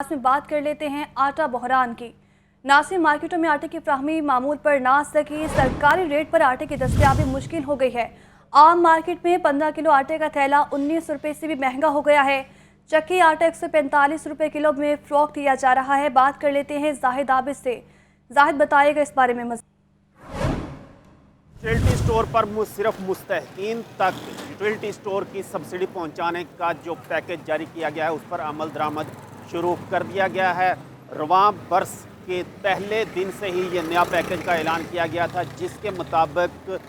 में बात कर लेते हैं आटा बहरान की। नासिर मार्केटों में आटे की फ्राहमी मामूल पर ना सकी, सरकारी रेट पर आटे की दस्तयाबी मुश्किल हो गई है। आम मार्केट में 15 किलो आटे का थैला 19 रुपये से भी महंगा हो गया है। चक्की आटा 145 रुपये किलो में फरोख्त किया जा रहा है। बात कर लेते हैं जाहिद आबिद से। जाहिद बताएगा इस बारे में यूटिलिटी स्टोर पर सिर्फ मुस्तहकीन तक यूटिलिटी स्टोर की सब्सिडी पहुंचाने का जो पैकेज जारी किया गया है उस पर अमल दरामद शुरू कर दिया गया है। रवां बरस के पहले दिन से ही ये नया पैकेज का ऐलान किया गया था, जिसके मुताबिक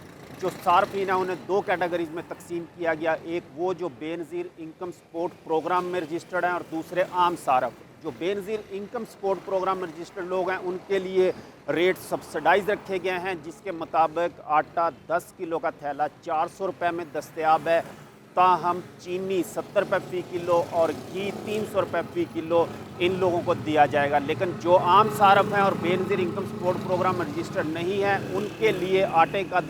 जो सार्फिन है उन्हें दो कैटेगरीज में तकसीम किया गया। एक वो जो बेनज़ीर इनकम सपोर्ट प्रोग्राम में रजिस्टर्ड हैं और दूसरे आम सारफ। जो बेनज़ीर इनकम सपोर्ट प्रोग्राम में रजिस्टर्ड लोग हैं उनके लिए रेट सब्सिडाइज रखे गए हैं, जिसके मुताबिक आटा 10 किलो का थैला 400 रुपये में दस्तयाब है। ताहम चीनी 70 रुपये फ़ी किलो और घी 300 रुपये फ़ी किलो इन लोगों को दिया जाएगा। लेकिन जो आम सारफ हैं और बेनज़ीर इनकम सपोर्ट प्रोग्राम में रजिस्टर्ड नहीं है उनके लिए आटे का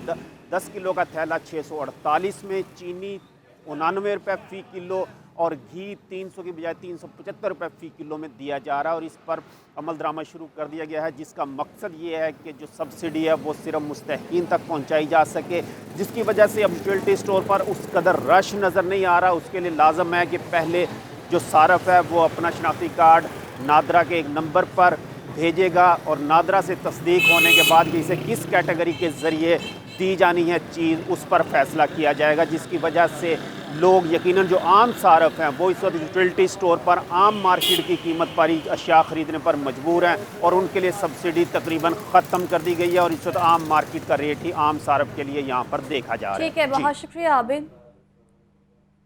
10 किलो का थैला 648 में, चीनी 99 रुपये फ़ी किलो और घी 300 की बजाय 375 रुपये फ़ी किलो में दिया जा रहा है। और इस पर अमल दरामद शुरू कर दिया गया है, जिसका मकसद ये है कि जो सब्सिडी है वो सिर्फ मुस्तहकीन तक पहुंचाई जा सके, जिसकी वजह से अब यूटिलिटी स्टोर पर उस कदर रश नज़र नहीं आ रहा। उसके लिए लाजम है कि पहले जो सारफ है वो अपना शनाख्ती कार्ड नादरा के एक नंबर पर भेजेगा और नादरा से तस्दीक होने के बाद भी इसे किस कैटेगरी के ज़रिए दी जानी है चीज़ उस पर फैसला किया जाएगा, जिसकी वजह से लोग यकीनन जो आम सारफ हैं वो इस वक्त यूटिलिटी स्टोर पर आम मार्केट की कीमत पर ही अशिया ख़रीदने पर मजबूर हैं और उनके लिए सब्सिडी तकरीबन ख़त्म कर दी गई है और इस वक्त आम मार्केट का रेट ही आम सारफ के लिए यहाँ पर देखा जा रहा है। ठीक है, बहुत शुक्रिया आबिद।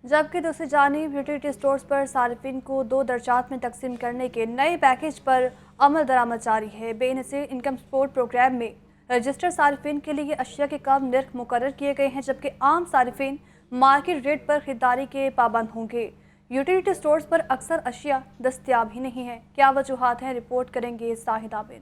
जबकि दूसरी जानिब यूटिलिटी स्टोर्स पर सार्फिन को 2 दर्जात में तकसीम करने के नए पैकेज पर अमल दरामद जारी है। बेनज़ीर इनकम सपोर्ट प्रोग्राम में रजिस्टर्ड सार्फिन के लिए अशिया के कम नर्ख मुकर्रर किए गए हैं, जबकि आम सार्फिन मार्केट रेट पर खरीदारी के पाबंद होंगे। यूटिलिटी स्टोर्स पर अक्सर अशिया दस्तयाब ही नहीं है। क्या वजूहात हैं, रिपोर्ट करेंगे जाहिद आबिद।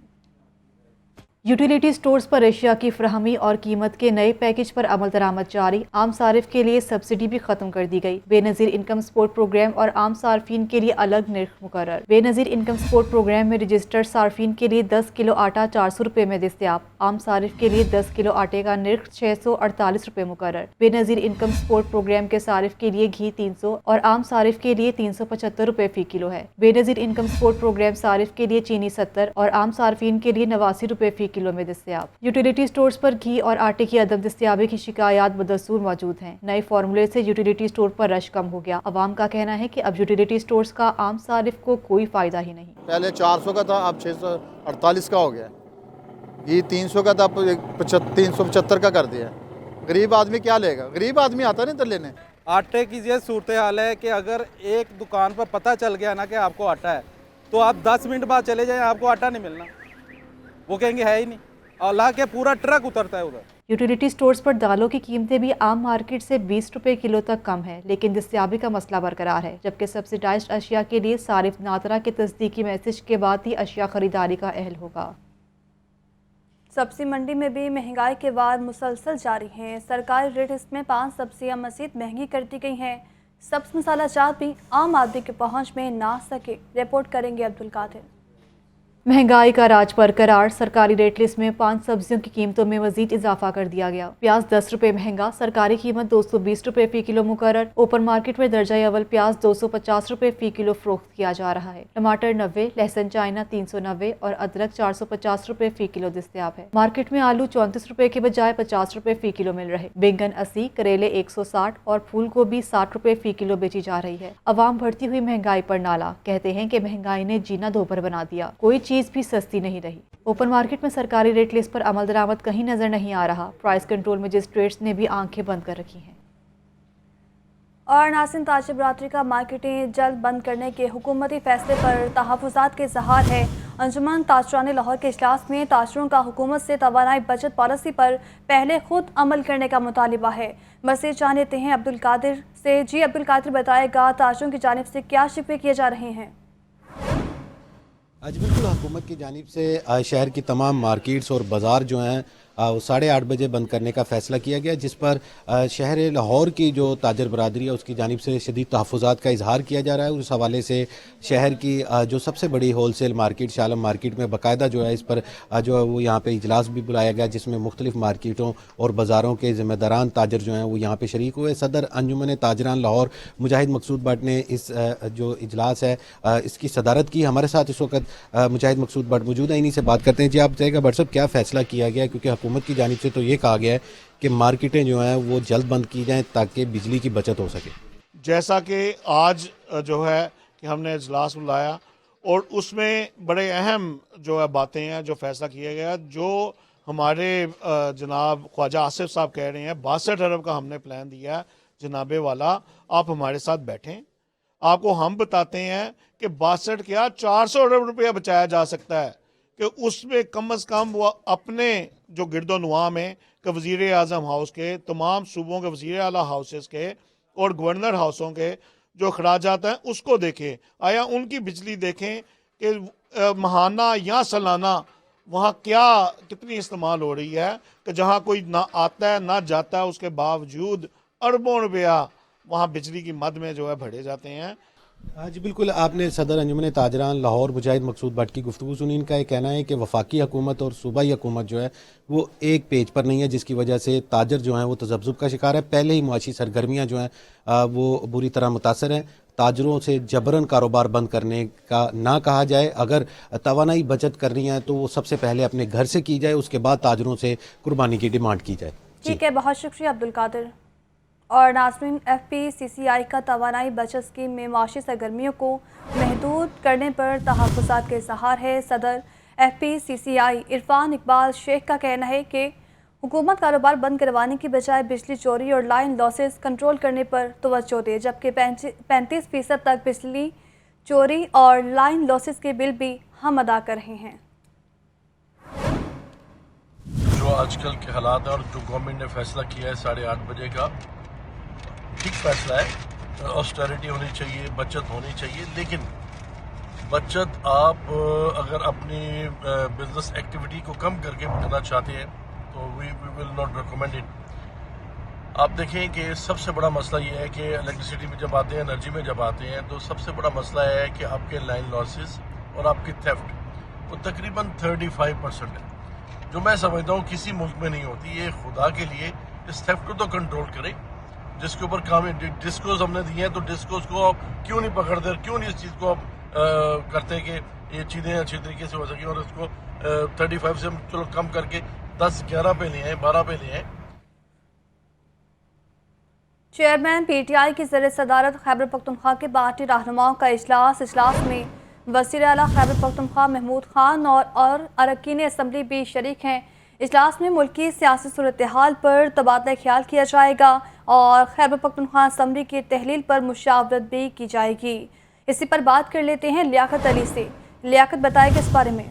यूटिलिटी स्टोर्स पर अशिया की फ्राहमी और कीमत के नए पैकेज पर अमल दरामद जारी। आम सारिफ के लिए सब्सिडी भी खत्म कर दी गई। बेनज़ीर इनकम सपोर्ट प्रोग्राम और आम सार्फिन के लिए अलग नर्ख मुकर्रर। बेनज़ीर इनकम सपोर्ट प्रोग्राम में रजिस्टर्ड सार्फिन के लिए 10 किलो आटा 400 रुपये में दस्तयाब। आम सारिफ के लिए 10 किलो आटे का नर्ख 648 रुपये मुकर्रर। बेनज़ीर इनकम सपोर्ट प्रोग्राम के सारिफ के लिए घी 300 और आम सारिफ के लिए 375 रुपये फ़ी किलो है। बेनज़ीर इनकम सपोर्ट प्रोग्राम सारिफ के लिए चीनी 70 और आम सार्फिन के लिए 89 रुपये फ़ी किलो में दस्तयाब। यूटिलिटी स्टोर्स पर घी और आटे की अदम दस्तयाबी की शिकायत बदस्तूर मौजूद हैं। नए फार्मूले से यूटिलिटी स्टोर पर रश कम हो गया। अवाम का कहना है कि अब यूटिलिटी स्टोर्स का आम सारिफ को कोई फायदा ही नहीं। पहले 400 का था, अब 648 का हो गया। घी 300 का था, अब 375 का कर दिया। गरीब आदमी क्या लेगा? गरीब आदमी आता नहीं तो लेने। आटे की ये सूरत हाल है कि अगर एक दुकान पर पता चल गया ना कि आपको आटा है तो आप 10 मिनट बाद चले जाएं, आपको आटा नहीं मिलना। वो कहेंगे है ही नहीं, अल्लाह के पूरा ट्रक उतरता है उधर। यूटिलिटी स्टोर्स पर दालों की कीमतें भी आम मार्केट से 20 रुपये किलो तक कम है, लेकिन दस्तयाबी का मसला बरकरार है। जबकि सब्सिडाइज्ड अशिया के लिए सारिफ नादरा के तस्दीकी मैसेज के बाद ही अशिया खरीदारी का अहल होगा। सब्जी मंडी में भी महंगाई के वार मुसलसल जारी हैं। सरकारी रेट इसमें 5 सब्जियां मज़ीद महंगी कर दी गई हैं। सब्ज़ मसाला जात भी आम आदमी के पहुंच में ना सके। रिपोर्ट करेंगे अब्दुल कादिर। महंगाई का राज बरकरार। सरकारी रेट लिस्ट में 5 सब्जियों की कीमतों में मजीद इजाफा कर दिया गया। प्याज 10 रुपये महंगा, सरकारी कीमत 220 रुपये फ़ी किलो मुकर्रर। ओपन मार्केट में दर्जा अव्वल प्याज 250 रुपये फ़ी किलो फरोख्त किया जा रहा है। टमाटर 90, लहसुन चाइना 390 और अदरक 450 रुपये फ़ी किलो दस्तयाब है। मार्केट में आलू 34 रुपये के बजाय 50 रुपये फ़ी किलो मिल रहे। बैंगन 80, करेले 160 और फूल गोभी 60 रुपये फ़ी किलो बेची जा रही है। अवाम बढ़ती हुई महंगाई पर नाला, कहते हैं कि महंगाई ने जीना दोभर बना दिया, कोई चीज भी सस्ती नहीं रही। ओपन मार्केट में सरकारी रेट लिस्ट पर अमल दरामद कहीं नजर नहीं आ रहा। प्राइस कंट्रोल मजिस्ट्रेट्स ने भी आंखें बंद कर रखी हैं। और नासिन ताजिर बरादरी का मार्केटें जल्द बंद करने के हुकूमती फैसले पर तहफ़्फ़ुज़ात के इज़हार है। अंजुमन ताजरान लाहौर के इजलास में ताजरों का हुकूमत से तवानाई बचत पॉलिसी पर पहले खुद अमल करने का मुतालिबा है। मज़ीद जान लेते हैं अब्दुल कादिर से। जी अब्दुल कादिर, बताएगा ताजरों की जानिब से क्या शिकवे किए जा रहे हैं? आज बिल्कुल हुकूमत की जानिब से शहर की तमाम मार्केट्स और बाज़ार जो हैं 8:30 बजे बंद करने का फ़ैसला किया गया, जिस पर शहर लाहौर की जो ताजर बरादरी है उसकी जानिब से शदीद तहफ़्फ़ुज़ात का इजहार किया जा रहा है। उस हवाले से शहर की जो सबसे बड़ी होलसेल मार्केट शालम मार्केट में बाकायदा जो है इस पर जो है वो यहाँ पे इजलास भी बुलाया गया, जिसमें मुख्तलिफ मार्केटों और बाज़ारों के ज़िम्मेदारान ताजर जो हैं वो यहाँ पे शरीक हुए। सदर अंजुमन ताजरान लाहौर मुजाहिद मकसूद भट्ट ने इस जो इजलास है इसकी सदारत की। हमारे साथ इस वक्त मुजाहिद मकसूद भट्ट मौजूद हैं, इन्हीं से बात करते हैं। जी आप बताइएगा भट्ट साहब, क्या फ़ैसला किया गया है? क्योंकि हुकूमत की जानिब से तो ये कहा गया है कि मार्केटें जो हैं वो जल्द बंद की जाएँ ताकि बिजली की बचत हो सके। जैसा कि आज जो है कि हमने इजलास बुलाया और उसमें बड़े अहम जो है बातें हैं, जो फैसला किया गया, जो हमारे जनाब ख्वाजा आसिफ साहब कह रहे हैं 62 अरब का हमने प्लान दिया है। जनाबे वाला आप हमारे साथ बैठें, आपको हम बताते हैं कि 62 क्या 400 अरब रुपया बचाया जा सकता है कि उसमें कम अज़ कम वो अपने जो गिरदोनुमा में कि वज़ीर आज़म हाउस के, तमाम सूबों के वज़ीर आला हाउसेस के और गवर्नर हाउसों के जो अखराजात हैं उसको देखें। आया उनकी बिजली देखें कि माहाना या सालाना वहाँ क्या कितनी इस्तेमाल हो रही है, कि जहाँ कोई ना आता है ना जाता है उसके बावजूद अरबों रुपया वहाँ बिजली की मद में जो है भरे जाते हैं। जी बिल्कुल, आपने सदर अंजुमन ताजरान लाहौर मुजाहिद मकसूद भट्ट की गुफ्तगू सुनी। इनका ये कहना है कि वफाकी हुकूमत और सूबाई हुकूमत जो है वो एक पेज पर नहीं है, जिसकी वजह से ताजर जो हैं वो तज़ब्ज़ुब का शिकार है। पहले ही मुआशी सरगर्मियाँ जो हैं वो बुरी तरह मुतासर हैं। ताजरों से जबरन कारोबार बंद करने का ना कहा जाए, अगर तवानाई बचत करनी है तो वो सबसे पहले अपने घर से की जाए, उसके बाद ताजरों से कुर्बानी की डिमांड की जाए। ठीक है, बहुत शुक्रिया अब्दुल कादिर। और नाज़रीन, FPCCI का तवानाई बचत स्कीम में माशी सरगर्मियों को महदूद करने पर तहफ़्फ़ुज़ात के इज़हार है। सदर FPCCI इरफान इकबाल शेख का कहना है कि हुकूमत कारोबार बंद करवाने की बजाय बिजली चोरी और लाइन लॉसेस कंट्रोल करने पर तवज्जो दे, जबकि 35% तक बिजली चोरी और लाइन लॉसेस के बिल भी हम अदा कर रहे हैं। जो आजकल के हालात हैं और जो गवर्नमेंट ने फैसला किया है 8:30 बजे का, ठीक फैसला है। ऑस्टेरिटी होनी चाहिए, बचत होनी चाहिए, लेकिन बचत आप अगर अपनी बिजनेस एक्टिविटी को कम करके करना चाहते हैं तो we will not recommend it. आप देखें कि सबसे बड़ा मसला ये है कि इलेक्ट्रिसिटी में जब आते हैं, एनर्जी में जब आते हैं, तो सबसे बड़ा मसला है कि आपके लाइन लॉसेस और आपकी थेफ्ट वो तकरीबन 35% है, जो मैं समझता हूँ किसी मुल्क में नहीं होती। ये खुदा के लिए इस थेफ्ट को तो कंट्रोल करें, जिसके ऊपर काम डिस्कोज हमने दिए हैं, तो डिस्कोज को आप क्यों नहीं पकड़ते, क्यों नहीं इस चीज़ को आप करते कि ये चीज़ें अच्छी तरीके से हो सकें, और इसको 35 से हम चलो कम करके 10-11 पे ले आए, 12 पे ले आए। चेयरमैन PTI की ज़रिए सदारत खैबर पख्तूनख्वा के पार्टी रहनुमाओं का इजलास में वज़ीर आला खैबर पख्तूनख्वा महमूद खान और अरकान असम्बली भी शरीक हैं। इजलास में मुल्की सियासी सूरत हाल पर तबादला ख्याल किया जाएगा और खैबर पख्तूनख्वा असम्बली की तहलील पर मुशावरत भी की जाएगी। इसी पर बात कर लेते हैं लियाकत अली से। लियाकत बताएगा इस बारे में।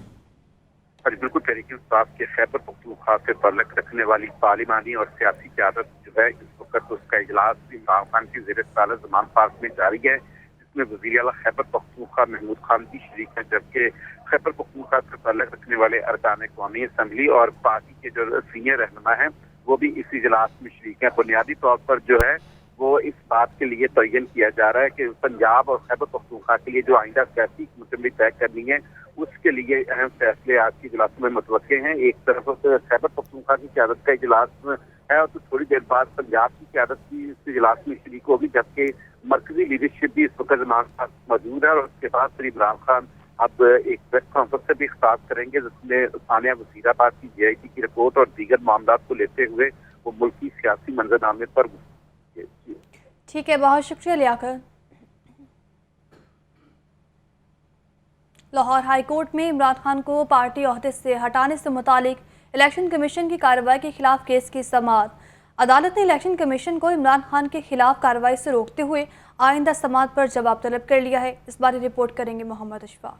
बिल्कुल, तहरीक इंसाफ के खैबर पख्तूनख्वा से ताल्लुक रखने वाली पार्लिमानी और सियासी क़यादत जो है इस वक्त उसका इजलास इमरान खान की ज़ेर सदारत ज़मान पार्क में जारी है, जिसमें वज़ीर आला खैबर पख्तूनख्वा महमूद खान भी शरीक हैं, जबकि खैबर पख्तूनख्वा से ताल्लुक रखने वाले अरकान कौमी असम्बली और पार्टी के जो सीनियर रहनुमा हैं वो भी इस इजलास में शरीक हैं। बुनियादी तौर पर जो है वो इस बात के लिए तयन किया जा रहा है कि पंजाब और खैबर पख्तूनख्वा के लिए जो आइंदा सियासी मुसम्मत तय करनी है उसके लिए अहम फैसले आज के इजलास में मुतवक्के हैं। एक तरफ खैबर पख्तूनख्वा की क़यादत का इजलास है और तो थोड़ी देर बाद पंजाब की क़यादत की इस इजलास में शरीक होगी, जबकि मरकजी लीडरशिप भी इस वक्त ज़मान पार्क मौजूद है। और उसके बाद फिर इमरान खान अब एक प्रेस कॉन्फ्रेंस से भी खिताब करेंगे, जिसमें सानिया वसीराबाद की JIT की रिपोर्ट और दीगर मामलों को लेते हुए वो मुल्की सियासी मंजरनामे पर। ठीक है, बहुत शुक्रिया लियाकत। लाहौर हाई कोर्ट में इमरान खान को पार्टी ओहदे से हटाने से मुतालिक इलेक्शन कमीशन की कार्रवाई के खिलाफ केस की समाअत। अदालत ने इलेक्शन कमीशन को इमरान खान के खिलाफ कार्रवाई से रोकते हुए आइंदा समाअत पर जवाब तलब कर लिया है। इस बारे रिपोर्ट करेंगे मोहम्मद अशफाक।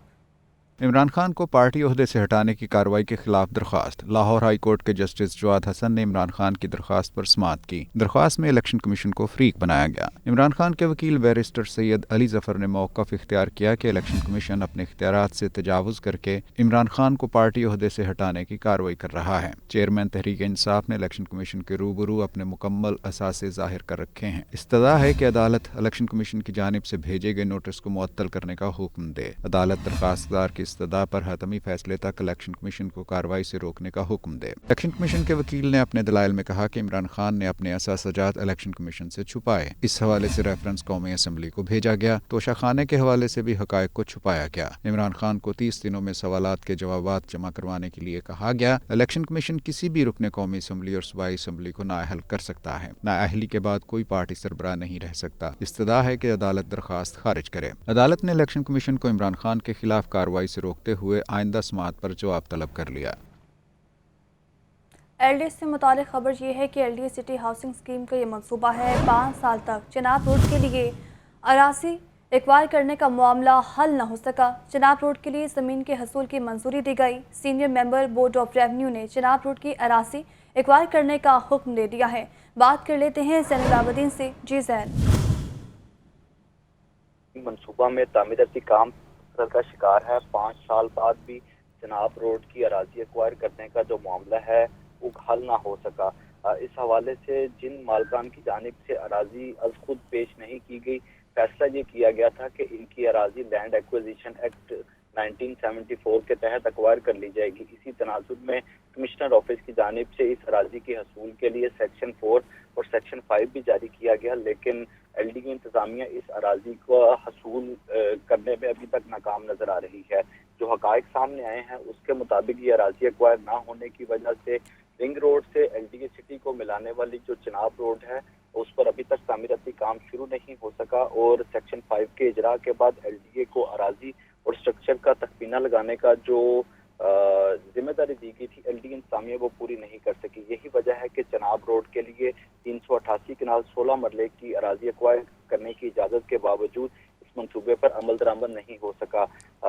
इमरान खान को पार्टी ओहदे से हटाने की कार्रवाई के खिलाफ दरख्वास्त। लाहौर हाई कोर्ट के जस्टिस जवाद हसन ने इमरान खान की दरख्वास्त पर समाअत की। दरख्वास्त में इलेक्शन कमीशन को फ्रीक बनाया गया। इमरान खान के वकील बैरिस्टर सैयद अली जफर ने मौक़िफ़ इख्तियार किया कि इलेक्शन कमीशन अपने इख्तियारात से तजावुज़ करके इमरान खान को पार्टी ओहदे से हटाने की कार्रवाई कर रहा है। चेयरमैन तहरीक इंसाफ ने इलेक्शन कमीशन के रूबरू अपने मुकम्मल असासे ज़ाहिर कर रखे हैं। इस्तदा है कि अदालत इलेक्शन कमीशन की जानिब से भेजे गए नोटिस को मुअत्तल करने का हुक्म दे। अदालत दरख्वास्तदार की इस्तदा पर हतमी फैसले तक इलेक्शन कमीशन को कार्रवाई से रोकने का हुक्म दे। इलेक्शन कमीशन के वकील ने अपने दलाइल में कहा कि इमरान खान ने अपने असासजात इलेक्शन कमीशन से छुपाए। इस हवाले से रेफरेंस कौमी असम्बली को भेजा गया। तोशाखाने के हवाले से भी हकायक को छुपाया गया। इमरान खान को 30 दिनों में सवालात के जवाबात जमा करवाने के लिए कहा गया। इलेक्शन कमीशन किसी भी रुकने कौमी असम्बली और सूबाई असम्बली को नाअहल कर सकता है। नाअहली के बाद कोई पार्टी सरबराह नहीं रह सकता। इस्तदा है कि अदालत दरख्वास्त खारिज करे। अदालत ने इलेक्शन कमीशन को इमरान खान के खिलाफ कार्रवाई से रोकते हुए आइंदा समाअत पर जवाब तलब कर लिया। LDA से मुतालिक खबर ये है कि LDA सिटी हाउसिंग स्कीम का ये मंसूबा है 5 साल तक चिनाब रोड के लिए अराजी एक्वायर करने का मामला हल न हो सका। चिनाब रोड के लिए ज़मीन के हसूल की मंजूरी दी गई। Senior member board of revenue ने चिनाब रोड की अराजी एक्वायर करने का हुक्म दे दिया है। बात कर लेते हैं ज़ैनुल से। जी ज़ैन, मंसूबा में तामीराती काम का शिकार है। 5 साल बाद भी चिनाब रोड की अराजी एक्वायर करने का जो मामला है वो हल ना हो सका। इस हवाले से जिन मालकान की जानिब से अराजी अज खुद पेश नहीं की गई, फैसला ये किया गया था कि इनकी अराजी लैंड एक्विजिशन एक्ट 1974 के तहत एक्वायर कर ली जाएगी। इसी तनाजुर में कमिश्नर ऑफिस की जानिब से इस अराजी की हसूल के लिए सेक्शन 4 और सेक्शन 5 भी जारी किया गया, लेकिन LDA इंतजामिया इस अराजी को हसूल करने में अभी तक नाकाम नजर आ रही है। जो हकायक सामने आए हैं उसके मुताबिक ये अराजी एक्वायर ना होने की वजह से रिंग रोड से LDA सिटी को मिलाने वाली जो चिनाब रोड है उस पर अभी तक तामीराती काम शुरू नहीं हो सका और सेक्शन 5 के इजरा के बाद LDA को अराजी और स्ट्रक्चर का तखमीना लगाने का जो जिम्मेदारी दी गई थी LDA इंतजामिया वो पूरी नहीं कर सकी। यही वजह है कि चिनाब रोड के लिए 388 कनाल 16 मरले की अराजी एक्वायर करने की इजाज़त के बावजूद इस मंसूबे पर अमल दरामद नहीं हो सका।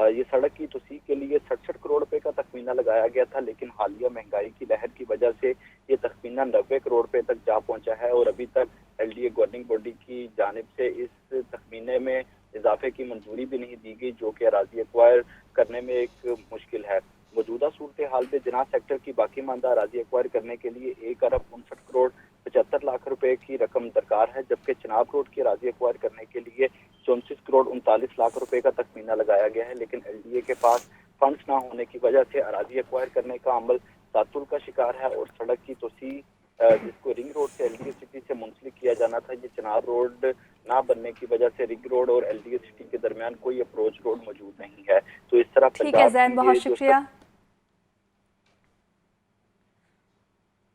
ये सड़क की तोसी के लिए 67 करोड़ रुपए का तखमीना लगाया गया था, लेकिन हालिया महंगाई की लहर की वजह से ये तखमीना 90 करोड़ रुपए तक जा पहुंचा है और अभी तक LDA गवर्निंग बॉडी की जानिब से इस तखमीने में इजाफे की मंजूरी भी नहीं दी गई, जो कि अराजी एक्वायर करने में एक मुश्किल है। मौजूदा सूरत हाल में जिना सेक्टर की बाकी मानदा अराजी एक्वायर करने के लिए 1 अरब 59 करोड़ 75 लाख रुपए की रकम दरकार है, जबकि चिनाब रोड की अराजी एक्वायर करने के लिए 34 करोड़ 39 लाख रुपए का तखमीना लगाया गया है, लेकिन LDA के पास फंड्स ना होने की वजह से अराजी एक्वायर करने का अमल तातुल का शिकार है और सड़क की तोसी जिसको रिंग रोड से LDA सिटी से मुंसलिक किया जाना था, ये चिनाब रोड ना बनने की वजह से रिंग रोड और LDA सिटी के दरमियान कोई अप्रोच रोड मौजूद नहीं है। तो इस तरह ठीक है ज़ैन, बहुत शुक्रिया।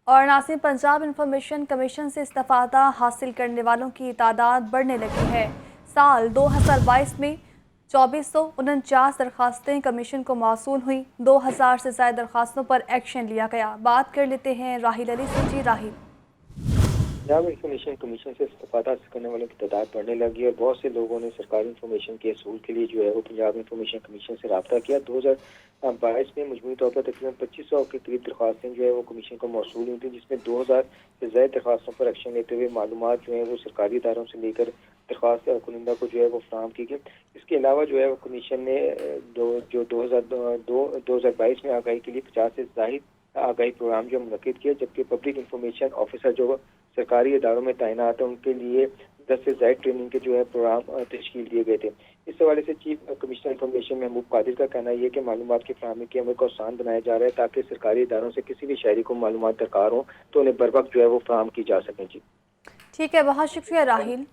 और नासिर, पंजाब इंफॉर्मेशन कमीशन से इस्तिफादा हासिल करने वालों की तादाद बढ़ने लगी है। साल 2022 में 2449 दरख्वास्तें कमीशन को मौसूल हुई। 2000 से ज़्यादा दरख्वास्तों पर एक्शन लिया गया। बात कर लेते हैं राहिल अली से। जी राहिल, पंजाब इंफॉर्मेशन कमीशन से इस्तिफादा हासिल करने वालों की तादाद बढ़ने लगी और बहुत से लोगों ने सरकारी इंफॉर्मेशन के असूल के लिए जो है वो पंजाब इंफॉर्मेशन कमीशन से रब्ता किया। 2022 में मजमूई तौर पर तकरीबन 2500 के करीब दरख्वास्तें जो है वो कमीशन को मौसूल हुई थी, जिसमें 2000 से ज़्यादा दरख्वास्तों पर एक्शन लेते हुए मालूमात जो है वो सरकारी इदारों से लेकर दरख्वास्त कुनिंदा को जो है वो फराहम की गई। इसके अलावा जो है वो कमीशन ने 2022 में आगाही के लिए 50 से ज़ायद आगाही प्रोग्राम जो मुनक्किद किए, जबकि पब्लिक इंफॉर्मेशन ऑफिसर जो सरकारी इदारों में तैनात हैं उनके लिए 10 से ज़ायद ट्रेनिंग के जो है प्रोग्राम तश्कील दिए गए थे। इस हवाले से चीफ कमिश्नर इंफॉर्मेशन महबूब कादिर का कहना यह है कि मालूमात की फराहमी के अमल को आसान बनाया जा रहा है ताकि सरकारी इदारों से किसी भी शहरी को मालूमात दरकार हो तो उन्हें बर वक्त जो है वो फराहम की जा सकें। जी ठीक है, बहुत शुक्रिया राहिल।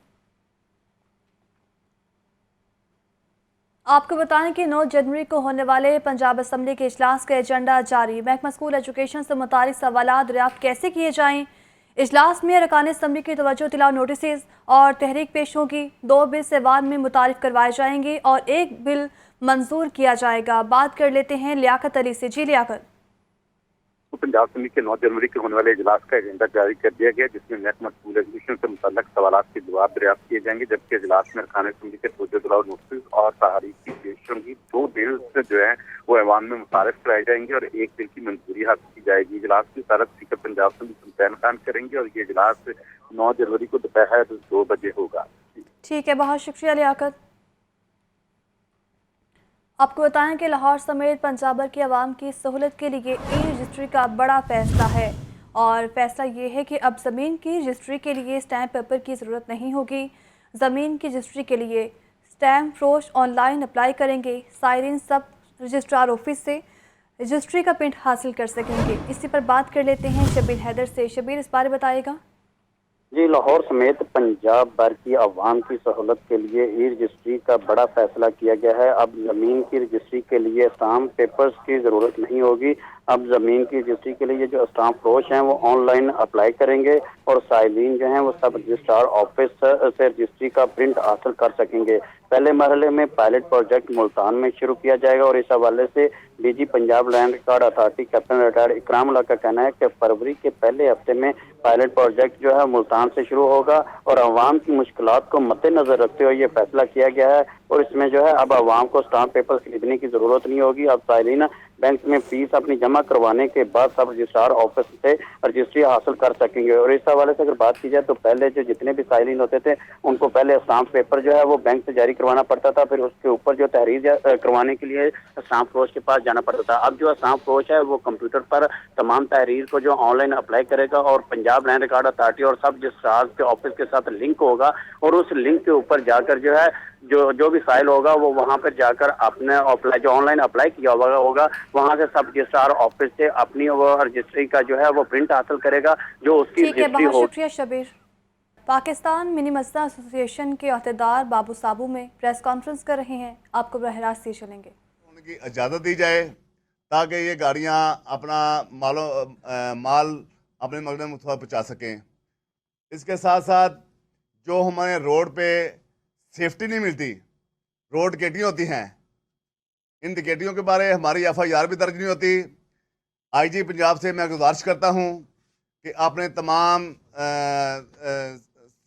आपको बताएं कि 9 जनवरी को होने वाले पंजाब असम्बली के इजलास का एजेंडा जारी। महकमा स्कूल एजुकेशन से मुतालिक सवालात दरियाफ्त कैसे किए जाएं। इजलास में अरकान असम्बली की तवज्जो तिलाव नोटिस और तहरीक पेश होगी। 2 बिल सेवान में मुतारिफ करवाए जाएंगे और 1 बिल मंजूर किया जाएगा। बात कर लेते हैं लियाकत अली से। जी लियाकत, पंजाब समिति के 9 जनवरी के होने वाले इजलास का एजेंडा जारी कर दिया गया, जिसमें महकमा स्कूल एजुकेशन से मुतल्लक सवालात के जवाब दरियाफ्त किए जाएंगे, जबकि इजलास में अरकान समिति के प्रोजेक्ट नोटिस और तहरीर की पेश होंगी। 2 बिल जो है वो ऐवान में मुतारिफ कराए जाएंगे और 1 बिल की मंजूरी हासिल की जाएगी। इजलास की सदर स्पीकर पंजाब समिति सुल्तान खान करेंगे और ये इजलास 9 जनवरी को दोपहर 2 बजे होगा। ठीक है, बहुत शुक्रिया लियाकत। आपको बताएं कि लाहौर समेत पंजाब भर की आवाम की सहूलत के लिए ई रजिस्ट्री का बड़ा फैसला है और फैसला ये है कि अब ज़मीन की रजिस्ट्री के लिए स्टैम्प पेपर की ज़रूरत नहीं होगी। ज़मीन की रजिस्ट्री के लिए स्टैम्प फरोश ऑनलाइन अप्लाई करेंगे। साइरिन सब रजिस्ट्रार ऑफिस से रजिस्ट्री का प्रिंट हासिल कर सकेंगे। इसी पर बात कर लेते हैं शबीर हैदर से। शबीर, इस बारे बताएगा। जी, लाहौर समेत पंजाब भर की आवाम की सहूलत के लिए ई रजिस्ट्री का बड़ा फैसला किया गया है। अब ज़मीन की रजिस्ट्री के लिए स्टाम्प पेपर्स की ज़रूरत नहीं होगी। अब ज़मीन की रजिस्ट्री के लिए जो स्टाम्प फरोश हैं वो ऑनलाइन अप्लाई करेंगे और साइलिन जो हैं वो सब रजिस्ट्रार ऑफिस से रजिस्ट्री का प्रिंट हासिल कर सकेंगे। पहले मरहले में पायलट प्रोजेक्ट मुल्तान में शुरू किया जाएगा और इस हवाले से DG Punjab land record authority captain retired इकराम उल्लाह का कहना है कि फरवरी के पहले हफ्ते में पायलट प्रोजेक्ट जो है मुल्तान से शुरू होगा और अवाम की मुश्किलात को मद्देनजर रखते हुए ये फैसला किया गया है। और इसमें जो है अब अवाम को स्टाम्प पेपर खरीदने की ज़रूरत नहीं होगी। अब साइलिन बैंक में फीस अपनी जमा करवाने के बाद सब रजिस्ट्रार ऑफिस से रजिस्ट्री हासिल कर सकेंगे। और इस हवाले से अगर बात की जाए तो पहले जो जितने भी साइलिन होते थे उनको पहले स्टाम्प पेपर जो है वो बैंक से जारी करवाना पड़ता था, फिर उसके ऊपर जो तहरीर करवाने के लिए स्टाम्प फरोश के पास जाना पड़ता था। अब जो स्टाम्प फरोश है वो कंप्यूटर पर तमाम तहरीर को जो ऑनलाइन अप्लाई करेगा और पंजाब लैंड रिकॉर्ड अथॉरिटी और सब रजिस्ट्रार के ऑफिस के साथ लिंक होगा और उस लिंक के ऊपर जाकर जो है जो भी फाइल होगा वो वहाँ पर जाकर अपने अप्लाई जो ऑनलाइन अप्लाई किया होगा वहाँ से सब रजिस्ट्रार ऑफिस से अपनी वो रजिस्ट्री का जो है वो प्रिंट हासिल करेगा जो उसकी ठीक है, बहुत शुक्रिया शबीर। पाकिस्तान मिनी मस्जिद एसोसिएशन के अहदेदार बाबू साबू में प्रेस कॉन्फ्रेंस कर रहे हैं। आपको बरह रास्त ये सुनेंगे। उनकी इजाज़त दी जाए ताकि ये गाड़ियाँ अपना माल अपने मकसद में पहुँचा सकें। इसके साथ साथ जो हमारे रोड पे सेफ्टी नहीं मिलती, रोड केटियाँ होती हैं, इन टिकेटियों के बारे हमारी FIR भी दर्ज नहीं होती। IG पंजाब से मैं गुजारिश करता हूँ कि आपने तमाम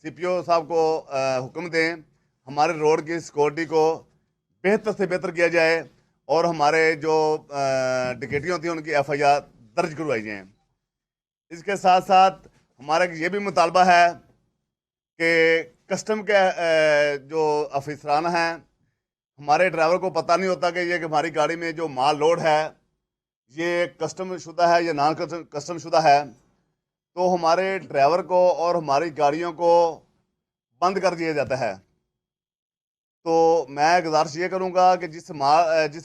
CPO साहब को हुक्म दें हमारे रोड की सिक्योरिटी को बेहतर से बेहतर किया जाए और हमारे जो टिकेटियाँ होती हैं उनकी FIR दर्ज करवाई जाए। इसके साथ साथ हमारा ये भी मुतालबा है कि कस्टम के जो अफसरान हैं, हमारे ड्राइवर को पता नहीं होता कि ये हमारी गाड़ी में जो माल लोड है ये कस्टम शुदा है या नॉन कस्टम शुदा है, तो हमारे ड्राइवर को और हमारी गाड़ियों को बंद कर दिया जाता है। तो मैं गुजारिश ये करूँगा कि जिस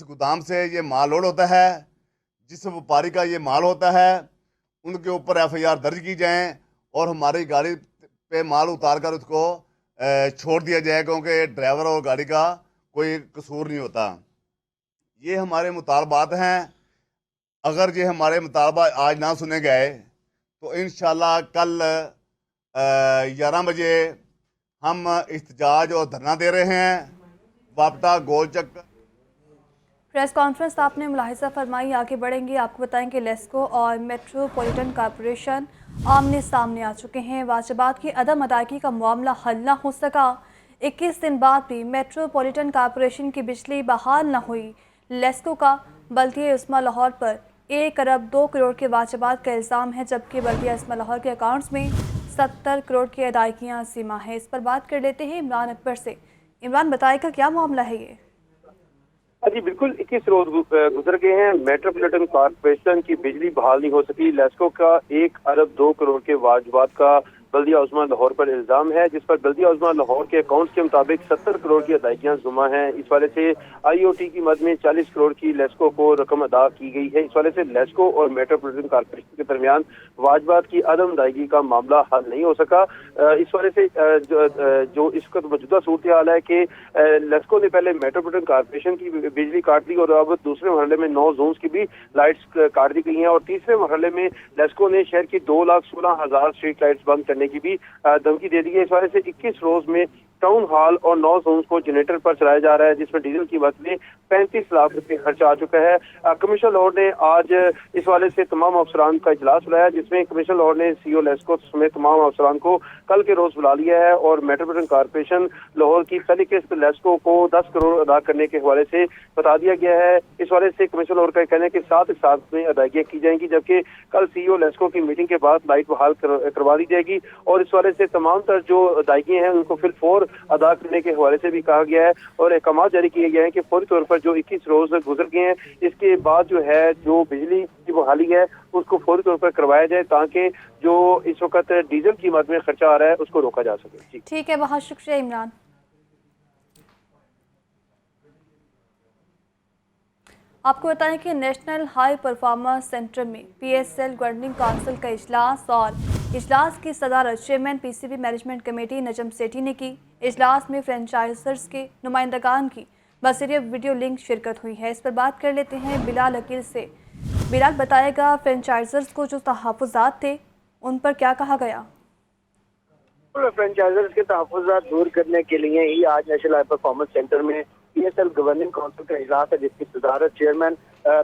गोदाम से ये माल लोड होता है, जिस व्यापारी का ये माल होता है, उनके ऊपर FIR दर्ज की जाए और हमारी गाड़ी पे माल उतार कर उसको छोड़ दिया जाए, क्योंकि ड्राइवर और गाड़ी का कोई कसूर नहीं होता। ये हमारे मुतालबात हैं। अगर ये हमारे मुतालबा आज ना सुने गए तो इंशाल्लाह कल 11 बजे हम इख्तिजाज और धरना दे रहे हैं वापटा गोलचक। प्रेस कॉन्फ्रेंस आपने मुलाहिजा फरमाई, आगे बढ़ेंगे। आपको बताएं कि लेस्को और मेट्रोपॉलिटन कॉरपोरेशन आमने सामने आ चुके हैं। वाजिबात की अदम अदायगी का मामला हल ना हो सका। 21 दिन बाद भी मेट्रोपॉलिटन कॉरपोरेशन की बिजली बहाल न हुई। लेस्को का बल्दिया उस्मा लाहौर पर 1 अरब 2 करोड़ के वाजिबात का इल्ज़ाम है, जबकि बल्दिया उस्मा लाहौर के अकाउंट्स में 70 करोड़ की अदायगियाँ सीमा है। इस पर बात कर लेते हैं इमरान अकबर से। इमरान, बताएगा क्या मामला है ये? जी बिल्कुल, 21 रोज गुजर गए हैं, मेट्रोपॉलिटन कॉर्पोरेशन की बिजली बहाल नहीं हो सकी। लेस्को का 1 अरब 2 करोड़ के वाजिबात का बल्दिया उस्मा लाहौर पर इल्जाम है, जिस पर बल्दिया उस्मा लाहौर के अकाउंट्स के मुताबिक 70 करोड़ की अदायगियां जुमा हैं। इस वाले से IOT की मद में 40 करोड़ की लेस्को को रकम अदा की गई है। इस वाले से लेस्को और मेट्रोपॉलिटन कॉर्पोरेशन के दरमियान वाजिबात की अदम अदायगी का मामला हल नहीं हो सका। इस वाले से जो इस वक्त मौजूदा सूरत हाल है कि लेस्को ने पहले मेट्रोपॉलिटन कॉर्पोरेशन की बिजली काट ली और अब दूसरे मरहले में 9 जोन्स की भी लाइट्स काट दी गई हैं और तीसरे मरहले में लेस्को ने शहर की 2,16,000 स्ट्रीट लाइट्स बंद करने की भी धमकी दे दी है। इस वाले से 21 रोज में टाउन हॉल और 9 जोन को जनरेटर पर चलाया जा रहा है, जिसमें डीजल की कीमत में 35 लाख रुपए खर्च आ चुका है। कमिश्नर लाहौर ने आज इस वाले से तमाम अफसरान का इजलास बुलाया, जिसमें कमिश्नर लाहौर ने सीओ लेस्को समेत तमाम अफसरान को कल के रोज बुला लिया है और मेट्रोपॉलिटन कॉर्पोरेशन लाहौर की पहली किस्त लेस्को को 10 करोड़ अदा करने के हवाले से बता दिया गया है। इस वाले से कमिश्नर लाहौर का कहना है कि साथ में अदायगियां की जाएंगी, जबकि कल सीईओ लेस्को की मीटिंग के बाद लाइट बहाल करवा दी जाएगी और इस वाले से तमाम तर जो अदायगियां हैं उनको फिर फौर अदा करने के हवाले से भी कहा गया है और अहकाम जारी किए गए हैं कि फौरी तौर पर जो 21 रोज गुजर गए हैं इसके बाद जो है जो बिजली की बहाली है उसको फौरी तौर पर करवाया जाए, ताकि जो इस वक्त डीजल की कीमत में खर्चा आ रहा है उसको रोका जा सके। ठीक है, बहुत शुक्रिया इमरान। आपको बताएं कि नेशनल हाई परफॉर्मेंस सेंटर में PSL गवर्निंग काउंसिल का इजलास और इजलास की सदारत chairman PCB management committee Najam Sethi ने की। इजलास में फ्रेंचाइजर्स के नुमाइंदगान की बज़रिए वीडियो लिंक शिरकत हुई है। इस पर बात कर लेते हैं बिलाल अकील से। बिलाल, बताएगा फ्रेंचाइजर्स को जो तहफ़्फ़ुज़ात थे उन पर क्या कहा गया? फ्रेंचाइजर्स के तहफ़्फ़ुज़ात दूर करने के लिए ही आज नेशनल हाई परफॉर्मेंस सेंटर में PSL गवर्निंग काउंसिल का इजलास है, जिसकी सदारत चेयरमैन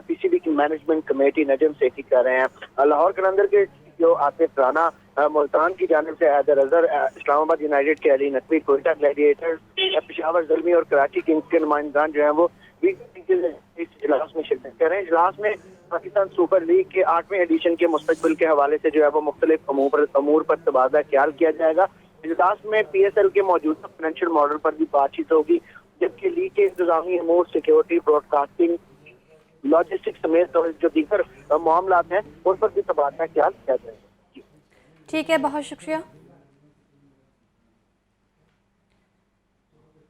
PCB की मैनेजमेंट कमेटी नजम सेठी कर रहे हैं। लाहौर कलंदर के जो आसिफ राना, मुल्तान की जानिब से हैदर अजहर, इस्लामाबाद यूनाइटेड के अली नकवी, कोयटा ग्लैडिएटर्स, पेशावर ज़ल्मी और कराची किंग्स के नुमाइंदान जो हैं वो भी इस इजलास में शिरकत कर रहे हैं। इजलास में पाकिस्तान सुपर लीग के 8वें एडिशन के मुस्तकबिल के हवाले से जो है वो मुख्तलिफ अमूर पर तबादला ख्याल किया जाएगा। इजलास में PSL के मौजूदा फाइनेंशियल मॉडल पर भी बातचीत होगी, जबकि लीग के इंतजामी अमूर, सिक्योरिटी, ब्रॉडकास्टिंग, लॉजिस्टिक्स समेत जो दीगर मामला हैं उन पर भी तबादला ख्याल किया जाएगा। ठीक है, बहुत शुक्रिया।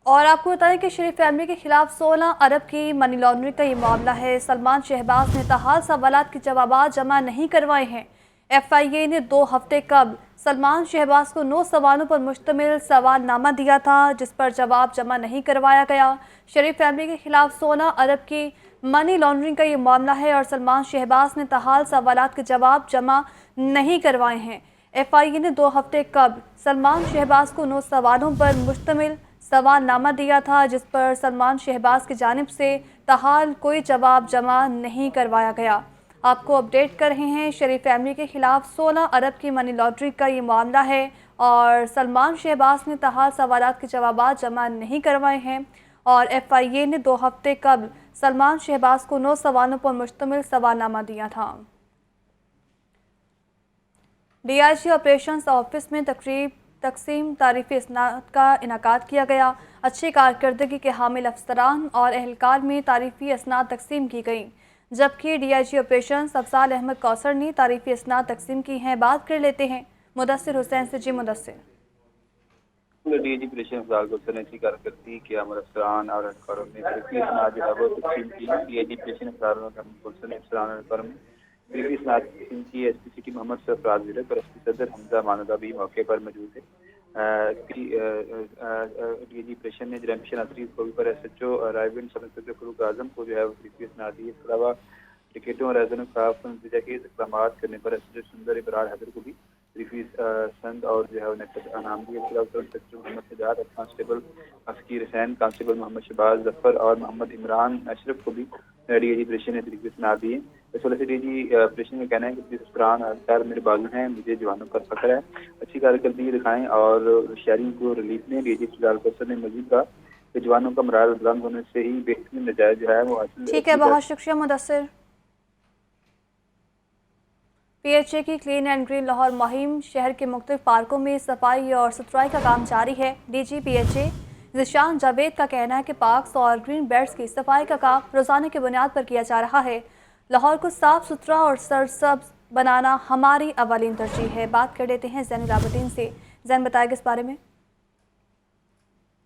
और आपको बताएं कि शरीफ फैमिली के खिलाफ 16 अरब की मनी लॉन्ड्रिंग का ये मामला है। सलमान शहबाज ने तहाल सवालात के जवाब जमा नहीं करवाए हैं। FIA ने 2 हफ्ते कबल सलमान शहबाज को 9 सवालों पर मुश्तमिल सवालनामा दिया था, जिस पर जवाब जमा नहीं करवाया गया। शरीफ फैमिली के खिलाफ 16 अरब की मनी लॉन्ड्रिंग का ये मामला है और सलमान शहबाज ने तहाल सवालात के जवाब जमा नहीं करवाए हैं। FIA ने 2 हफ्ते कबल सलमान शहबाज को 9 सवालों पर मुश्तमिल सवालनामा दिया था, जिस पर सलमान शहबाज की जानिब से तहाल कोई जवाब जमा नहीं करवाया गया। आपको अपडेट कर रहे हैं, शरीफ फैमिली के खिलाफ 16 अरब की मनी लॉन्ड्रिंग का ये मामला है और सलमान शहबाज ने तहाल सवालात के जवाब जमा नहीं करवाए हैं और FIA ने 2 हफ्ते कबल सलमान शहबाज को 9 सवालों पर मुश्तमिल सवालनामा दिया था। DIG ऑपरेशंस ऑफिस में तकसीम तारीफ़ी इसनाद का इनाकाद किया गया। अच्छी कारकर्दगी के हामिल अफसरान और एहलकार में तारीफ़ी इसनाद तकसीम की गई, जबकि DIG ऑपरेशंस अफजाल अहमद कौसर ने तारीफ़ी इसनाद तकसीम की हैं। बात कर लेते हैं मुदस्सिर हुसैन से। जी मुदस्सिर। DIG ऑपरेशन अफजाल कौसर ने अच्छी कारकर्दगी के हामिल अफसरान और एहलकारों में तारीफ़ी इसनाद जो है वो तकसीम की। DIG ऑपरेशन अफजाल कौसर ने अफसरान और एहलकारों में तारीफ़ी इसनाद तकसीम की। SP सिटी मोहम्मद सरफराज विरक और SP सदर हमजा मानदा भी मौके पर मौजूद थे। DIG ऑपरेशन ने जराइम पेशा नाज़रीन को भी पर SHO रायविन सब इंस्पेक्टर फरूक आजम को जो है तारीफ़ी इसनाद दी। इसके अलावा टिकटों और रैजनों के खिलाफ नतीजा के इक़दाम करने पर SHO सुंदर इबरार हैदर को भी तारीफ़ी संद और जो है नकद अनाम दिए। इसके अलावा इंस्पेक्टर मोहम्मद सजाद और कांस्टेबल अफकीर हुसैन, कांस्टेबल मोहम्मद शहबाज जफर और मोहम्मद इमरान अशरफ को भी DIG ऑपरेशन ने तारीफ़ी इसनाद दिए। इस वजह से DIG ऑपरेशन का कहना है कि पुलिस अफसरान खैर मेरे बाजू हैं, मुझे जवानों पर फख्र है, अच्छी कारकर्दगी दिखाएं और शहरियों को रिलीफ दें। DIG अफजाल कौसर ने मजीद कहा कि जवानों का मोराल बुलंद होने से ही बेहतरीन नतीजा जो है वो हासिल। ठीक है, बहुत शुक्रिया मुदस्सिर। PHA की क्लीन एंड ग्रीन लाहौर मुहिम शहर के मुख्तलिफ पार्कों में सफाई और सुथराई का काम जारी है। DG PHA ज़िशान जावेद का कहना है कि पार्क्स और ग्रीन बेल्ट्स की सफाई का काम रोज़ाना की बुनियाद पर किया जा रहा है। लाहौर को साफ़ सुथरा और सरसब्ज बनाना हमारी अवलीन तरजीह है। बात कर लेते हैं ज़ैनुल आबिदीन से। ज़ैन, बताएगा इस बारे में।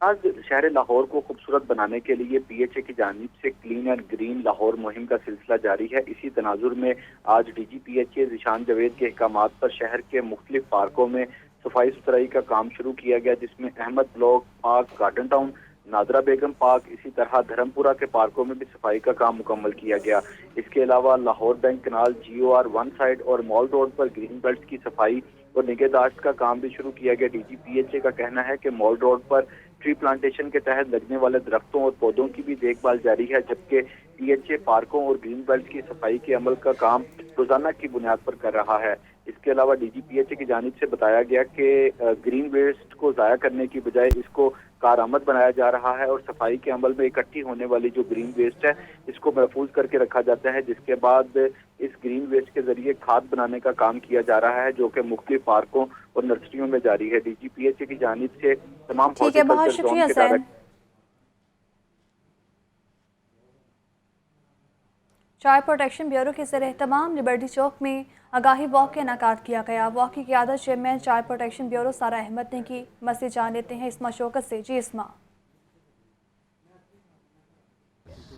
आज शहर लाहौर को खूबसूरत बनाने के लिए PHA की जानिब से क्लीन एंड ग्रीन लाहौर मुहिम का सिलसिला जारी है। इसी तनाजुर में आज DG PHA ज़िशान जावेद के अहकामात पर शहर के मुख्तलिफ पार्कों में सफाई सुथराई का काम शुरू किया गया, जिसमें Ahmad block park, garden town, Nadira Begum park, इसी तरह धर्मपुरा के पार्कों में भी सफाई का काम मुकम्मल किया गया। इसके अलावा लाहौर बैंक कनाल, GOR 1 साइड और मॉल रोड पर ग्रीन बेल्ट की सफाई और निगहदाश्त का काम भी शुरू किया गया। DG PHA का कहना है कि मॉल रोड पर ٹری پلانٹیشن کے تحت لگنے والے درختوں اور پودوں کی بھی دیکھ بھال جاری ہے، جبکہ DHA پارکوں اور گرین بیلٹ کی صفائی کے عمل کا کام روزانہ کی بنیاد پر کر رہا ہے۔ اس کے علاوہ DGPHA کی جانب سے بتایا گیا کہ گرین ویسٹ کو ضائع کرنے کی بجائے اس کو کارآمد بنایا جا رہا ہے اور صفائی کے عمل میں اکٹھی ہونے والی جو گرین ویسٹ ہے اس کو محفوظ کر کے رکھا جاتا ہے، جس کے بعد اس گرین ویسٹ کے ذریعے کھاد بنانے کا کام کیا جا رہا ہے، جو کہ مختلف پارکوں اور نرسریوں میں جاری ہے۔ DGPHA کی جانب سے تمام ٹھیک ہے، بہت شکریہ حسین۔ چائلڈ پروٹیکشن بیورو کے زیر اہتمام لبرٹی چوک میں آگاہی واک کا انعقاد کیا گیا۔ واک کی قیادت چیئرمین چائلڈ پروٹیکشن بیورو سارا احمد نے کی۔ مزید جان لیتے ہیں اسما شوکت سے۔ جی اسما۔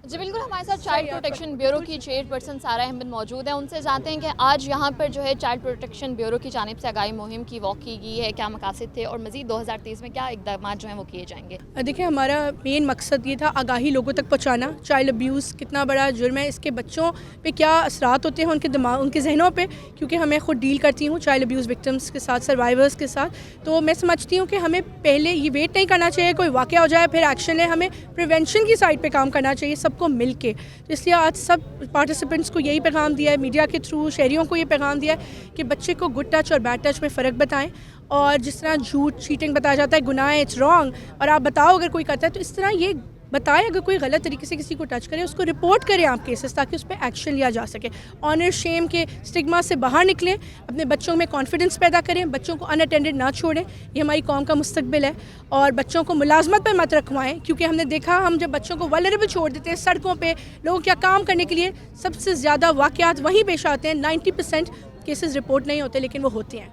جی بالکل، ہمارے ساتھ چائلڈ پروٹیکشن بیورو کی چیئرپرسن سارا احمد موجود ہیں، ان سے جانتے ہیں کہ آج یہاں پر جو ہے چائلڈ پروٹیکشن بیورو کی جانب سے آگاہی مہم کی واک کی گئی ہے، کیا مقاصد تھے اور مزید 2023 میں کیا اقدامات جو ہیں وہ کیے جائیں گے؟ دیکھیں، ہمارا مین مقصد یہ تھا آگاہی لوگوں تک پہنچانا۔ چائلڈ ابیوز کتنا بڑا جرم ہے، اس کے بچوں پہ کیا اثرات ہوتے ہیں ان کے دماغ، ان کے ذہنوں پہ، کیونکہ ہمیں خود ڈیل کرتی ہوں چائلڈ ابیوز وکٹمس کے ساتھ، سروائیورس کے ساتھ، تو میں سمجھتی ہوں کہ ہمیں پہلے یہ ویٹ نہیں کرنا چاہیے کوئی واقعہ ہو جائے پھر ایکشن لے، ہمیں پریونشن کی سائڈ پہ کام کرنا چاہیے سب کو مل کے۔ اس لیے آج سب پارٹیسپینٹس کو یہی پیغام دیا ہے، میڈیا کے تھرو شہریوں کو یہ پیغام دیا ہے کہ بچے کو گڈ ٹچ اور بیڈ ٹچ میں فرق بتائیں، اور جس طرح جھوٹ چیٹنگ بتایا جاتا ہے گناہ ہے، اٹس رانگ، اور آپ بتاؤ اگر کوئی کرتا ہے تو اس طرح یہ بتائیں اگر کوئی غلط طریقے سے کسی کو ٹچ کرے اس کو رپورٹ کریں آپ کیسز، تاکہ اس پہ ایکشن لیا جا سکے۔ آنر شیم کے اسٹگما سے باہر نکلیں، اپنے بچوں میں کانفیڈنس پیدا کریں، بچوں کو ان اٹینڈڈ نہ چھوڑیں، یہ ہماری قوم کا مستقبل ہے، اور بچوں کو ملازمت پہ مت رکھوائیں، کیونکہ ہم نے دیکھا ہم جب بچوں کو ولنریبل چھوڑ دیتے ہیں سڑکوں پہ لوگوں کیا کام کرنے کے لیے، سب سے زیادہ واقعات وہیں پیش آتے ہیں، 90% کیسز رپورٹ نہیں ہوتے لیکن وہ ہوتے ہیں۔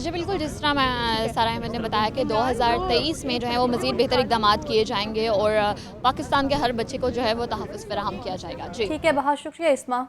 جی بالکل، جس طرح سارا احمد نے بتایا کہ 2023 میں جو ہے وہ مزید بہتر اقدامات کیے جائیں گے اور پاکستان کے ہر بچے کو جو ہے وہ تحفظ فراہم کیا جائے گا۔ جی ٹھیک ہے، بہت شکریہ اسما۔